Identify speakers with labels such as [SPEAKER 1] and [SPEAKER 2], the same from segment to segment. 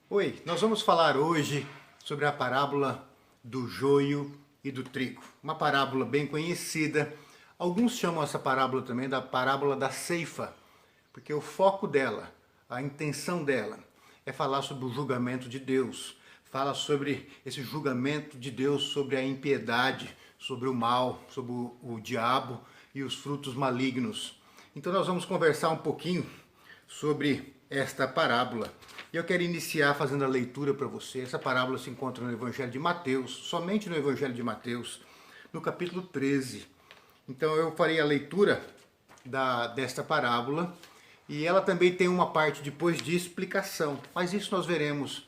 [SPEAKER 1] Oi, nós vamos falar hoje sobre a parábola do joio e do trigo. Uma parábola bem conhecida. Alguns chamam essa parábola também da parábola da ceifa, porque o foco dela, a intenção dela, é falar sobre o julgamento de Deus. Fala sobre esse julgamento de Deus, sobre a impiedade, sobre o mal, sobre o diabo e os frutos malignos. Então nós vamos conversar um pouquinho sobre esta parábola. E eu quero iniciar fazendo a leitura para você. Essa parábola se encontra no Evangelho de Mateus, somente no Evangelho de Mateus, no capítulo 13. Então eu farei a leitura desta parábola e ela também tem uma parte depois de explicação. Mas isso nós veremos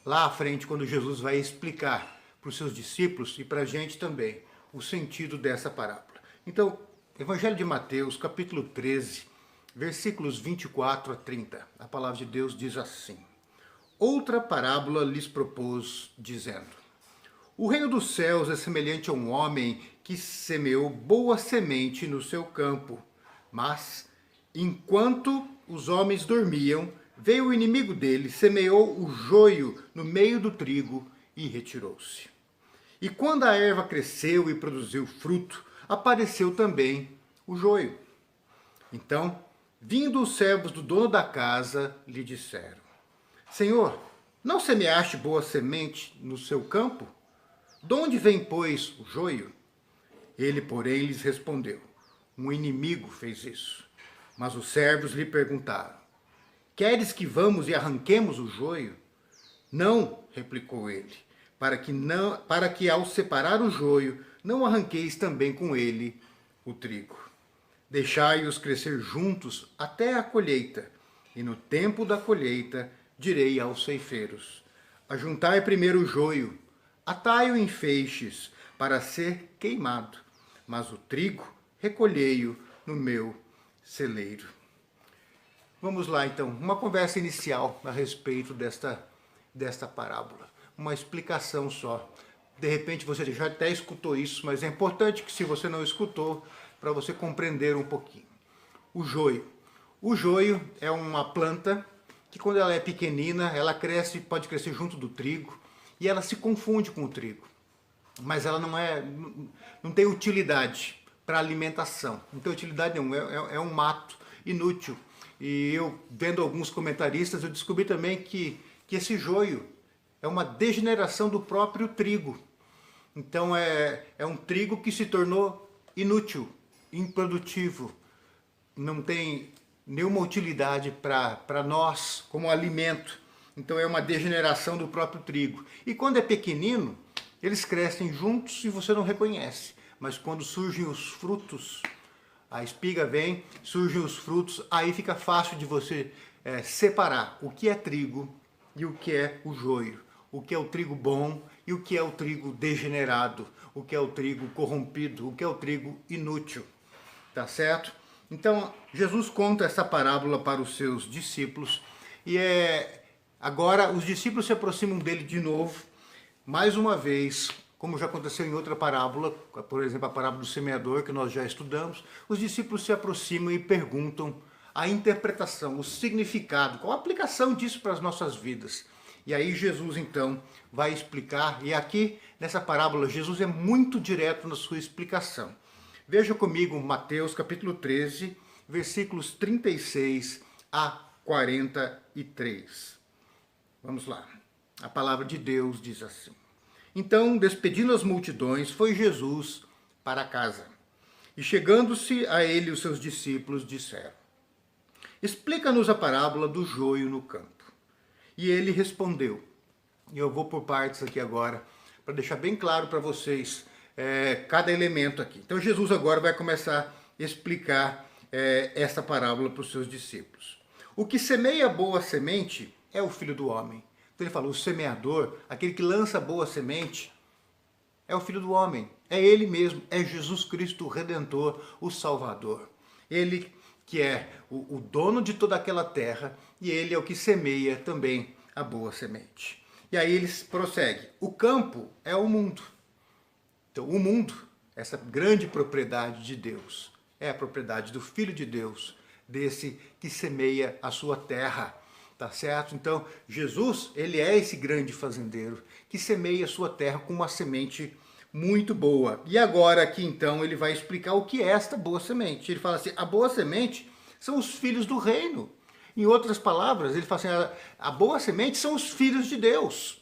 [SPEAKER 1] lá à frente, quando Jesus vai explicar para os seus discípulos e para a gente também o sentido dessa parábola. Então, Evangelho de Mateus, capítulo 13, versículos 24 a 30. A palavra de Deus diz assim: Outra parábola lhes propôs, dizendo: O reino dos céus é semelhante a um homem que semeou boa semente no seu campo. Mas, enquanto os homens dormiam, veio o inimigo dele, semeou o joio no meio do trigo e retirou-se. E quando a erva cresceu e produziu fruto, apareceu também o joio. Então, vindo os servos do dono da casa, lhe disseram: Senhor, não semeaste boa semente no seu campo? De onde vem, pois, o joio? Ele, porém, lhes respondeu: Um inimigo fez isso. Mas os servos lhe perguntaram: Queres que vamos e arranquemos o joio? Não, replicou ele, para que ao separar o joio, não arranqueis também com ele o trigo. Deixai-os crescer juntos até a colheita, e no tempo da colheita direi aos ceifeiros: Ajuntai primeiro o joio, atai-o em feixes, para ser queimado, mas o trigo recolhei-o no meu celeiro. Vamos lá então, uma conversa inicial a respeito desta parábola. Uma explicação só. De repente você já até escutou isso, mas é importante que, se você não escutou, para você compreender um pouquinho. O joio. O joio é uma planta que, quando ela é pequenina, ela cresce, pode crescer junto do trigo, e ela se confunde com o trigo. Mas ela não tem utilidade para alimentação. Não tem utilidade nenhuma, é um mato inútil. E eu, vendo alguns comentaristas, eu descobri também que esse joio é uma degeneração do próprio trigo. Então é um trigo que se tornou inútil, improdutivo, não tem nenhuma utilidade para nós como alimento. Então é uma degeneração do próprio trigo. E quando é pequenino, eles crescem juntos e você não reconhece. Mas quando surgem os frutos, a espiga vem, surgem os frutos, aí fica fácil de você separar o que é trigo e o que é o joio. O que é o trigo bom e o que é o trigo degenerado, o que é o trigo corrompido, o que é o trigo inútil. Tá certo? Então, Jesus conta essa parábola para os seus discípulos e agora os discípulos se aproximam dele de novo, mais uma vez, como já aconteceu em outra parábola, por exemplo, a parábola do semeador, que nós já estudamos. Os discípulos se aproximam e perguntam a interpretação, o significado, qual a aplicação disso para as nossas vidas. E aí Jesus então vai explicar, e aqui nessa parábola Jesus é muito direto na sua explicação. Veja comigo Mateus capítulo 13, versículos 36 a 43. Vamos lá. A palavra de Deus diz assim: Então, despedindo as multidões, foi Jesus para casa. E chegando-se a ele, os seus discípulos disseram: Explica-nos a parábola do joio no campo. E ele respondeu, e eu vou por partes aqui agora, para deixar bem claro para vocês cada elemento aqui. Então Jesus agora vai começar a explicar essa parábola para os seus discípulos. O que semeia boa semente é o Filho do Homem. Então ele fala, o semeador, aquele que lança boa semente, é o Filho do Homem. É ele mesmo, é Jesus Cristo, o Redentor, o Salvador. Ele que é o dono de toda aquela terra, e ele é o que semeia também a boa semente. E aí eles prosseguem. O campo é o mundo. Então o mundo, essa grande propriedade de Deus, é a propriedade do Filho de Deus, desse que semeia a sua terra. tá certo? Então, Jesus, ele é esse grande fazendeiro que semeia a sua terra com uma semente muito boa. E agora aqui então ele vai explicar o que é esta boa semente. Ele fala assim, a boa semente são os filhos do reino. Em outras palavras, ele fala assim, a boa semente são os filhos de Deus.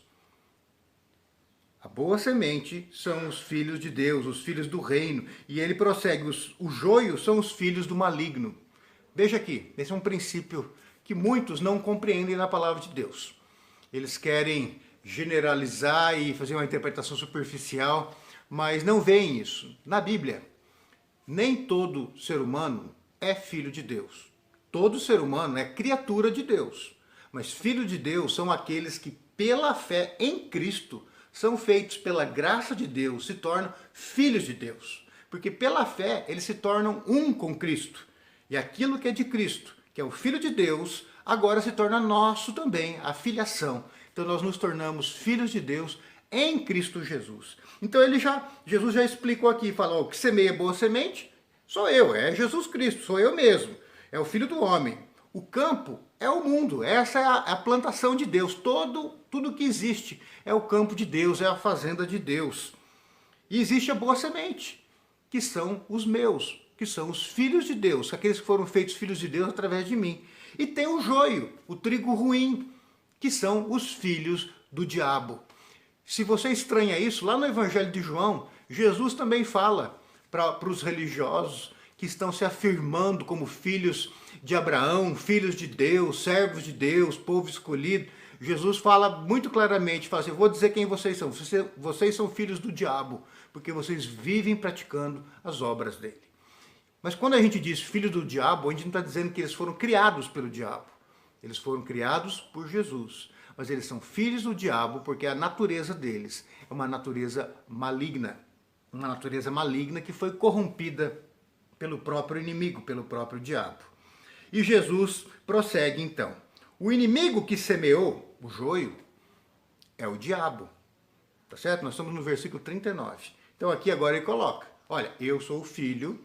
[SPEAKER 1] A boa semente são os filhos de Deus, os filhos do reino. E ele prossegue, o joio são os filhos do maligno. Veja aqui, esse é um princípio que muitos não compreendem na palavra de Deus. Eles querem generalizar e fazer uma interpretação superficial, mas não veem isso. Na Bíblia, nem todo ser humano é filho de Deus. Todo ser humano é criatura de Deus. Mas filho de Deus são aqueles que, pela fé em Cristo, são feitos pela graça de Deus, se tornam filhos de Deus. Porque pela fé eles se tornam um com Cristo. E aquilo que é de Cristo, que é o Filho de Deus, agora se torna nosso também, a filiação. Então nós nos tornamos filhos de Deus em Cristo Jesus. Então Jesus já explicou aqui, falou, o que semeia boa semente sou eu, é Jesus Cristo, sou eu mesmo, é o Filho do homem. O campo é o mundo, essa é a plantação de Deus, tudo que existe é o campo de Deus, é a fazenda de Deus. E existe a boa semente, que são os meus, que são os filhos de Deus, aqueles que foram feitos filhos de Deus através de mim. E tem o joio, o trigo ruim, que são os filhos do diabo. Se você estranha isso, lá no Evangelho de João, Jesus também fala para os religiosos que estão se afirmando como filhos de Abraão, filhos de Deus, servos de Deus, povo escolhido. Jesus fala muito claramente, fala assim, eu vou dizer quem vocês são. Vocês são filhos do diabo, porque vocês vivem praticando as obras dele. Mas quando a gente diz filho do diabo, a gente não está dizendo que eles foram criados pelo diabo. Eles foram criados por Jesus. Mas eles são filhos do diabo porque a natureza deles é uma natureza maligna. Uma natureza maligna que foi corrompida pelo próprio inimigo, pelo próprio diabo. E Jesus prossegue então. O inimigo que semeou o joio é o diabo. Tá certo? Nós estamos no versículo 39. Então aqui agora ele coloca, olha, eu sou o filho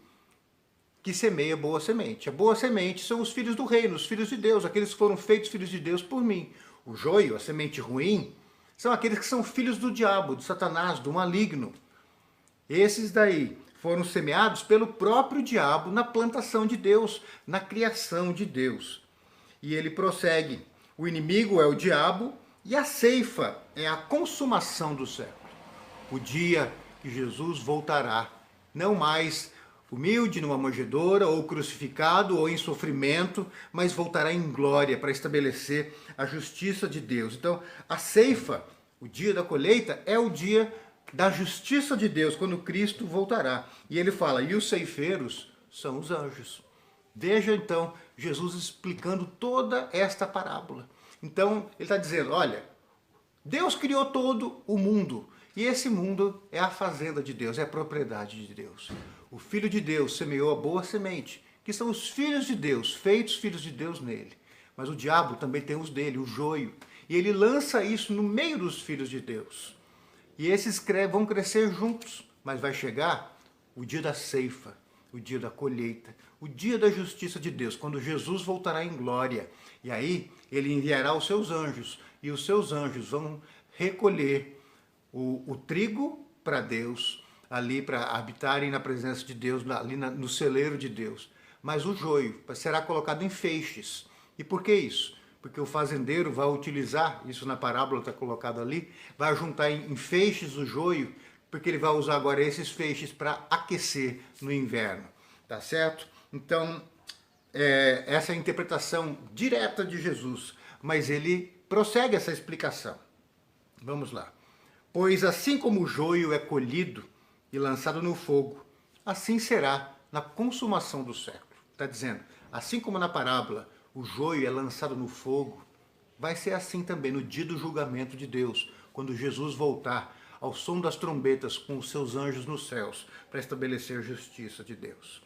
[SPEAKER 1] que semeia boa semente. A boa semente são os filhos do reino, os filhos de Deus, aqueles que foram feitos filhos de Deus por mim. O joio, a semente ruim, são aqueles que são filhos do diabo, de Satanás, do maligno. Esses daí foram semeados pelo próprio diabo na plantação de Deus, na criação de Deus. E ele prossegue, o inimigo é o diabo e a ceifa é a consumação do século. O dia que Jesus voltará, não mais humilde numa manjedoura, ou crucificado, ou em sofrimento, mas voltará em glória para estabelecer a justiça de Deus. Então, a ceifa, o dia da colheita, é o dia da justiça de Deus, quando Cristo voltará. E ele fala, e os ceifeiros são os anjos. Veja então, Jesus explicando toda esta parábola. Então, ele está dizendo, olha, Deus criou todo o mundo, e esse mundo é a fazenda de Deus, é a propriedade de Deus. O Filho de Deus semeou a boa semente, que são os filhos de Deus, feitos filhos de Deus nele. Mas o diabo também tem os dele, o joio. E ele lança isso no meio dos filhos de Deus. E esses vão crescer juntos, mas vai chegar o dia da ceifa, o dia da colheita, o dia da justiça de Deus, quando Jesus voltará em glória. E aí ele enviará os seus anjos, e os seus anjos vão recolher o trigo para Deus, ali para habitarem na presença de Deus, ali no celeiro de Deus. Mas o joio será colocado em feixes. E por que isso? Porque o fazendeiro vai utilizar, isso na parábola está colocado ali, vai juntar em feixes o joio, porque ele vai usar agora esses feixes para aquecer no inverno. Tá certo? Então, essa é a interpretação direta de Jesus, mas ele prossegue essa explicação. Vamos lá. Pois assim como o joio é colhido e lançado no fogo, assim será na consumação do século. Está dizendo, assim como na parábola o joio é lançado no fogo, vai ser assim também no dia do julgamento de Deus, quando Jesus voltar ao som das trombetas com os seus anjos nos céus, para estabelecer a justiça de Deus.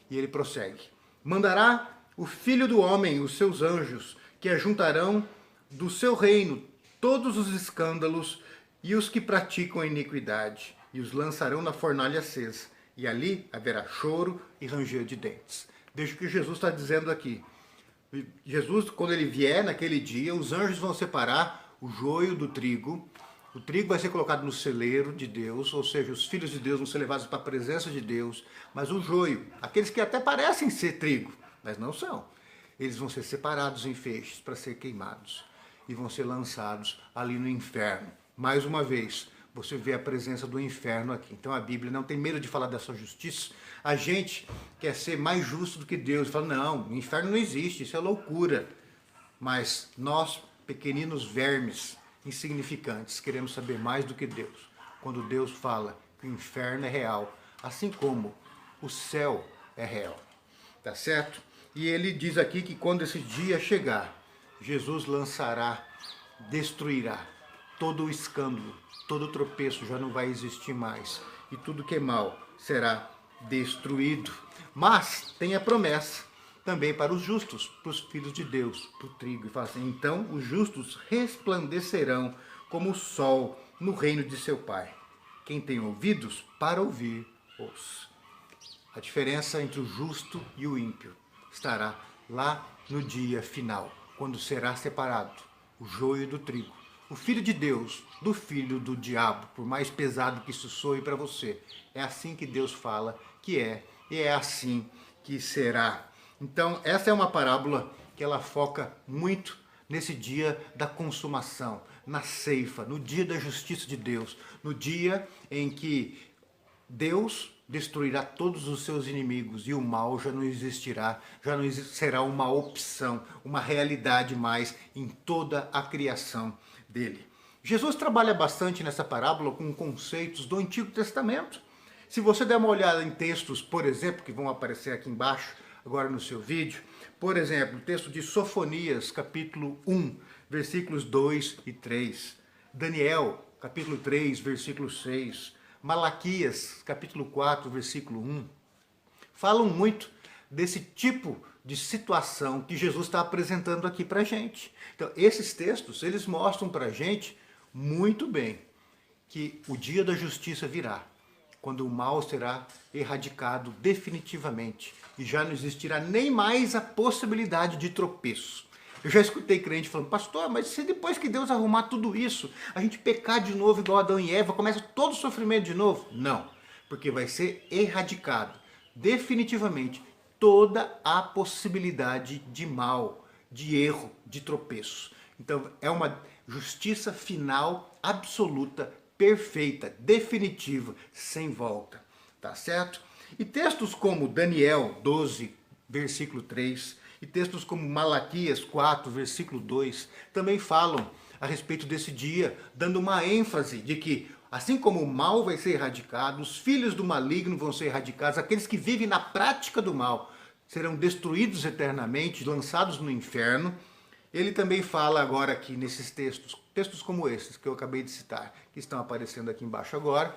[SPEAKER 1] E ele prossegue, mandará o Filho do Homem, os seus anjos, que ajuntarão do seu reino todos os escândalos e os que praticam a iniquidade, e os lançarão na fornalha acesa, e ali haverá choro e ranger de dentes. Veja o que Jesus está dizendo aqui. Jesus, quando ele vier naquele dia, os anjos vão separar o joio do trigo. O trigo vai ser colocado no celeiro de Deus, ou seja, os filhos de Deus vão ser levados para a presença de Deus. Mas o joio, aqueles que até parecem ser trigo, mas não são, eles vão ser separados em feixes para ser queimados e vão ser lançados ali no inferno. Mais uma vez, você vê a presença do inferno aqui. Então a Bíblia não tem medo de falar dessa justiça. A gente quer ser mais justo do que Deus. Fala, não, o inferno não existe, isso é loucura. Mas nós, pequeninos vermes, insignificantes, queremos saber mais do que Deus. Quando Deus fala que o inferno é real, assim como o céu é real. Tá certo? E ele diz aqui que quando esse dia chegar, Jesus lançará, destruirá todo o escândalo, todo o tropeço já não vai existir mais. E tudo que é mal será destruído. Mas tem a promessa também para os justos, para os filhos de Deus, para o trigo. E fala assim, então os justos resplandecerão como o sol no reino de seu Pai. Quem tem ouvidos para ouvir, ouça. A diferença entre o justo e o ímpio estará lá no dia final, quando será separado o joio do trigo. O filho de Deus do filho do diabo, por mais pesado que isso soe para você. É assim que Deus fala que é, e é assim que será. Então, essa é uma parábola que ela foca muito nesse dia da consumação, na ceifa, no dia da justiça de Deus, no dia em que Deus destruirá todos os seus inimigos e o mal já não existirá, já não será uma opção, uma realidade mais em toda a criação dele. Jesus trabalha bastante nessa parábola com conceitos do Antigo Testamento. Se você der uma olhada em textos, por exemplo, que vão aparecer aqui embaixo, agora no seu vídeo, por exemplo, o texto de Sofonias, capítulo 1, versículos 2 e 3, Daniel, capítulo 3, versículo 6, Malaquias, capítulo 4, versículo 1, falam muito desse tipo de situação que Jesus está apresentando aqui para a gente. Então, esses textos, eles mostram para a gente muito bem que o dia da justiça virá, quando o mal será erradicado definitivamente e já não existirá nem mais a possibilidade de tropeço. Eu já escutei crente falando, pastor, mas se depois que Deus arrumar tudo isso, a gente pecar de novo igual Adão e Eva, começa todo o sofrimento de novo? Não, porque vai ser erradicado definitivamente toda a possibilidade de mal, de erro, de tropeço. Então é uma justiça final, absoluta, perfeita, definitiva, sem volta. Tá certo? E textos como Daniel 12, versículo 3, e textos como Malaquias 4, versículo 2, também falam a respeito desse dia, dando uma ênfase de que, assim como o mal vai ser erradicado, os filhos do maligno vão ser erradicados, aqueles que vivem na prática do mal serão destruídos eternamente, lançados no inferno. Ele também fala agora aqui nesses textos, textos como esses que eu acabei de citar, que estão aparecendo aqui embaixo agora,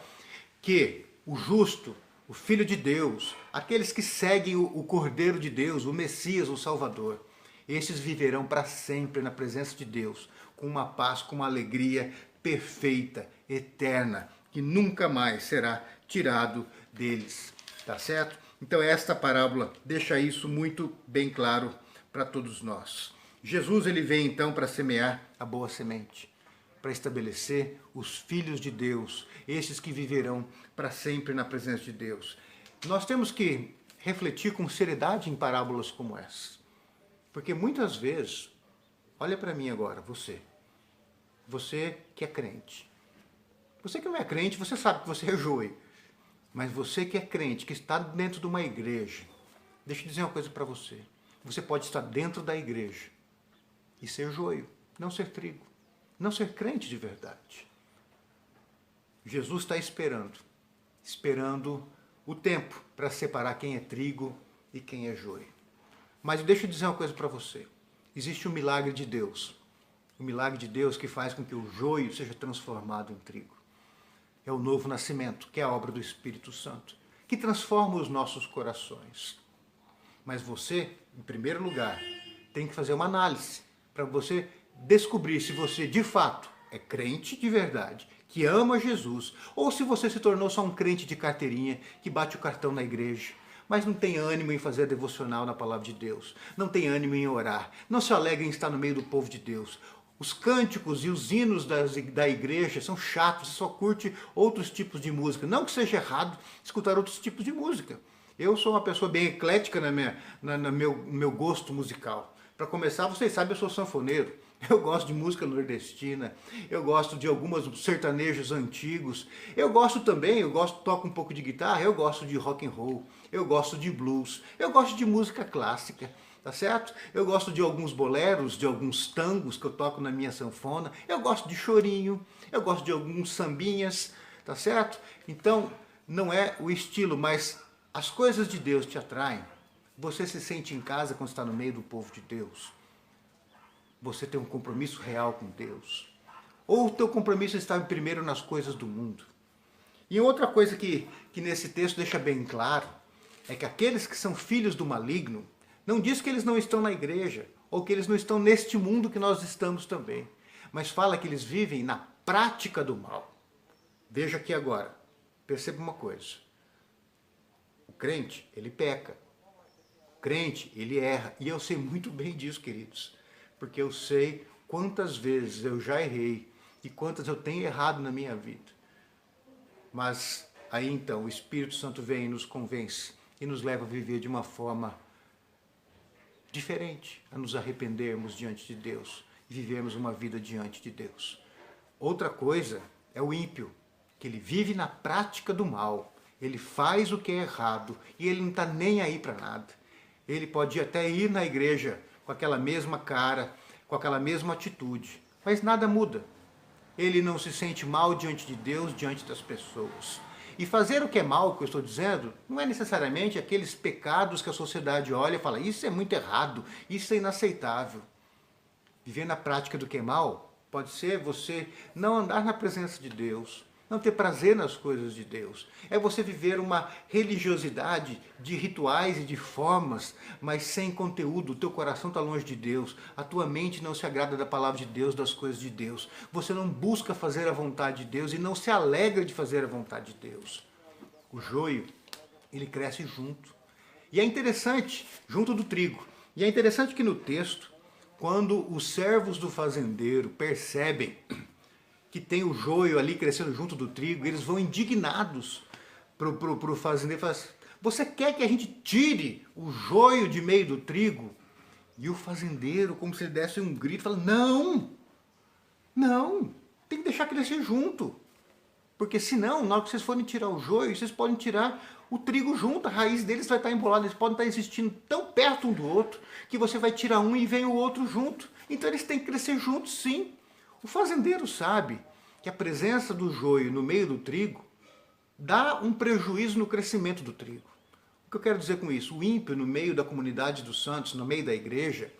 [SPEAKER 1] que o justo, o Filho de Deus, aqueles que seguem o Cordeiro de Deus, o Messias, o Salvador, esses viverão para sempre na presença de Deus, com uma paz, com uma alegria perfeita, eterna, que nunca mais será tirado deles. Tá certo? Então esta parábola deixa isso muito bem claro para todos nós. Jesus ele vem então para semear a boa semente, para estabelecer os filhos de Deus, esses que viverão para sempre na presença de Deus. Nós temos que refletir com seriedade em parábolas como essa, porque muitas vezes, olha para mim agora, você que é crente, você que não é crente, você sabe que você é joio, mas você que é crente, que está dentro de uma igreja, deixa eu dizer uma coisa para você, você pode estar dentro da igreja e ser joio, não ser trigo, não ser crente de verdade. Jesus está esperando o tempo para separar quem é trigo e quem é joio. Mas deixa eu dizer uma coisa para você. Existe um milagre de Deus. O milagre de Deus que faz com que o joio seja transformado em trigo. É o novo nascimento, que é a obra do Espírito Santo, que transforma os nossos corações. Mas você, em primeiro lugar, tem que fazer uma análise para você descobrir se você, de fato, é crente de verdade, que ama Jesus, ou se você se tornou só um crente de carteirinha, que bate o cartão na igreja, mas não tem ânimo em fazer a devocional na palavra de Deus, não tem ânimo em orar, não se alegra em estar no meio do povo de Deus. Os cânticos e os hinos da igreja são chatos, você só curte outros tipos de música. Não que seja errado escutar outros tipos de música. Eu sou uma pessoa bem eclética no meu gosto musical. Para começar, vocês sabem, eu sou sanfoneiro. Eu gosto de música nordestina, eu gosto de alguns sertanejos antigos, toco um pouco de guitarra, eu gosto de rock and roll, eu gosto de blues, eu gosto de música clássica, tá certo? Eu gosto de alguns boleros, de alguns tangos que eu toco na minha sanfona, eu gosto de chorinho, eu gosto de alguns sambinhas, tá certo? Então, não é o estilo, mas as coisas de Deus te atraem. Você se sente em casa quando está no meio do povo de Deus. Você tem um compromisso real com Deus. Ou o teu compromisso está primeiro nas coisas do mundo. E outra coisa que nesse texto deixa bem claro, é que aqueles que são filhos do maligno, não diz que eles não estão na igreja, ou que eles não estão neste mundo que nós estamos também, mas fala que eles vivem na prática do mal. Veja aqui agora, perceba uma coisa. O crente, ele peca. O crente, ele erra. E eu sei muito bem disso, queridos. Porque eu sei quantas vezes eu já errei e quantas eu tenho errado na minha vida. Mas aí então o Espírito Santo vem e nos convence e nos leva a viver de uma forma diferente, a nos arrependermos diante de Deus e vivermos uma vida diante de Deus. Outra coisa é o ímpio, que ele vive na prática do mal. Ele faz o que é errado e ele não está nem aí para nada. Ele pode até ir na igreja com aquela mesma cara, com aquela mesma atitude, mas nada muda. Ele não se sente mal diante de Deus, diante das pessoas. E fazer o que é mal, que eu estou dizendo, não é necessariamente aqueles pecados que a sociedade olha e fala, isso é muito errado, isso é inaceitável. Viver na prática do que é mal pode ser você não andar na presença de Deus, não ter prazer nas coisas de Deus. É você viver uma religiosidade de rituais e de formas, mas sem conteúdo. O teu coração está longe de Deus. A tua mente não se agrada da palavra de Deus, das coisas de Deus. Você não busca fazer a vontade de Deus e não se alegra de fazer a vontade de Deus. O joio, ele cresce junto. E é interessante, junto do trigo. E é interessante que no texto, quando os servos do fazendeiro percebem que tem o joio ali crescendo junto do trigo, eles vão indignados pro fazendeiro e falam assim, você quer que a gente tire o joio de meio do trigo? E o fazendeiro, como se ele desse um grito, fala, não, tem que deixar crescer junto. Porque senão, na hora que vocês forem tirar o joio, vocês podem tirar o trigo junto, a raiz deles vai estar embolada, eles podem estar existindo tão perto um do outro, que você vai tirar um e vem o outro junto. Então eles têm que crescer juntos, sim. O fazendeiro sabe que a presença do joio no meio do trigo dá um prejuízo no crescimento do trigo. O que eu quero dizer com isso? O ímpio no meio da comunidade dos santos, no meio da igreja,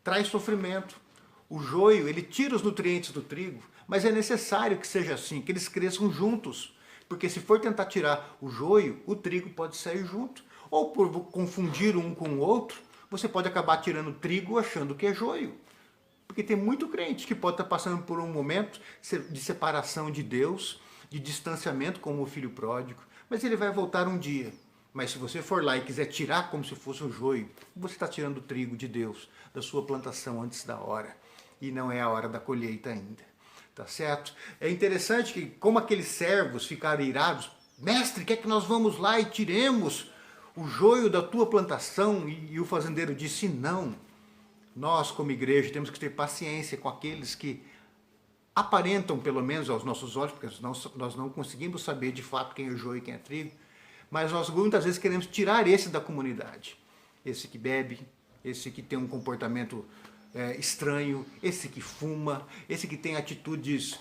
[SPEAKER 1] traz sofrimento. O joio, ele tira os nutrientes do trigo, mas é necessário que seja assim, que eles cresçam juntos. Porque se for tentar tirar o joio, o trigo pode sair junto. Ou por confundir um com o outro, você pode acabar tirando trigo achando que é joio. Porque tem muito crente que pode estar passando por um momento de separação de Deus, de distanciamento como o filho pródigo, mas ele vai voltar um dia. Mas se você for lá e quiser tirar como se fosse um joio, você está tirando o trigo de Deus, da sua plantação antes da hora. E não é a hora da colheita ainda. Tá certo? É interessante que como aqueles servos ficaram irados, mestre, quer que nós vamos lá e tiremos o joio da tua plantação? E o fazendeiro disse, não. Nós, como igreja, temos que ter paciência com aqueles que aparentam, pelo menos aos nossos olhos, porque nós não conseguimos saber de fato quem é joio e quem é trigo, mas nós muitas vezes queremos tirar esse da comunidade. Esse que bebe, esse que tem um comportamento estranho, esse que fuma, esse que tem atitudes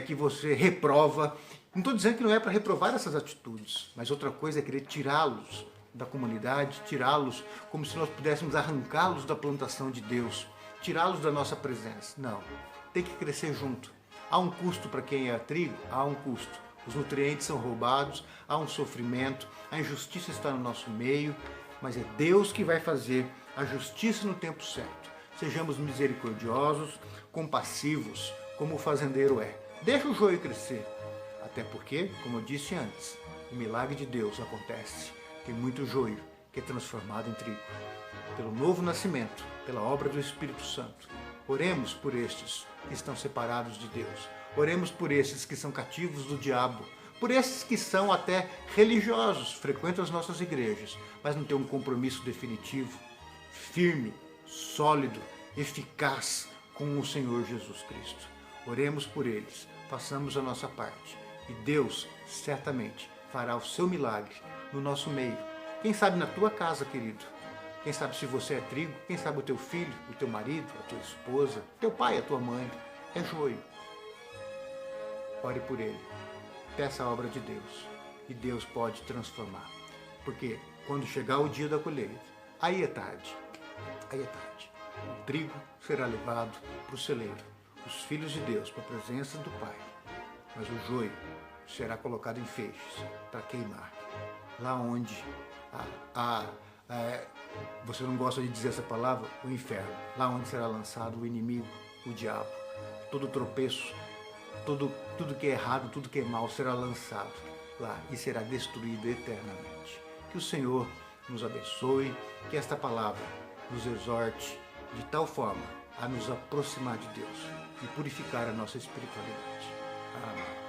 [SPEAKER 1] que você reprova. Não estou dizendo que não é para reprovar essas atitudes, mas outra coisa é querer tirá-los da comunidade, tirá-los como se nós pudéssemos arrancá-los da plantação de Deus, tirá-los da nossa presença. Não, tem que crescer junto. Há um custo para quem é trigo? Há um custo. Os nutrientes são roubados, há um sofrimento, a injustiça está no nosso meio, mas é Deus que vai fazer a justiça no tempo certo. Sejamos misericordiosos, compassivos, como o fazendeiro é. Deixa o joio crescer, até porque, como eu disse antes, o milagre de Deus acontece. Tem muito joio que é transformado em trigo. Pelo novo nascimento, pela obra do Espírito Santo. Oremos por estes que estão separados de Deus. Oremos por estes que são cativos do diabo. Por esses que são até religiosos, frequentam as nossas igrejas, mas não têm um compromisso definitivo, firme, sólido, eficaz com o Senhor Jesus Cristo. Oremos por eles, façamos a nossa parte e Deus certamente fará o seu milagre no nosso meio. Quem sabe na tua casa, querido? Quem sabe se você é trigo? Quem sabe o teu filho, o teu marido, a tua esposa, teu pai, a tua mãe é joio. Ore por ele. Peça a obra de Deus e Deus pode transformar. Porque quando chegar o dia da colheita, aí é tarde. Aí é tarde. O trigo será levado para o celeiro, os filhos de Deus para a presença do Pai. Mas o joio será colocado em feixes para queimar. Lá onde você não gosta de dizer essa palavra, o inferno. Lá onde será lançado o inimigo, o diabo. Todo tropeço, tudo que é errado, tudo que é mal será lançado lá e será destruído eternamente. Que o Senhor nos abençoe, que esta palavra nos exorte de tal forma a nos aproximar de Deus e purificar a nossa espiritualidade. Amém.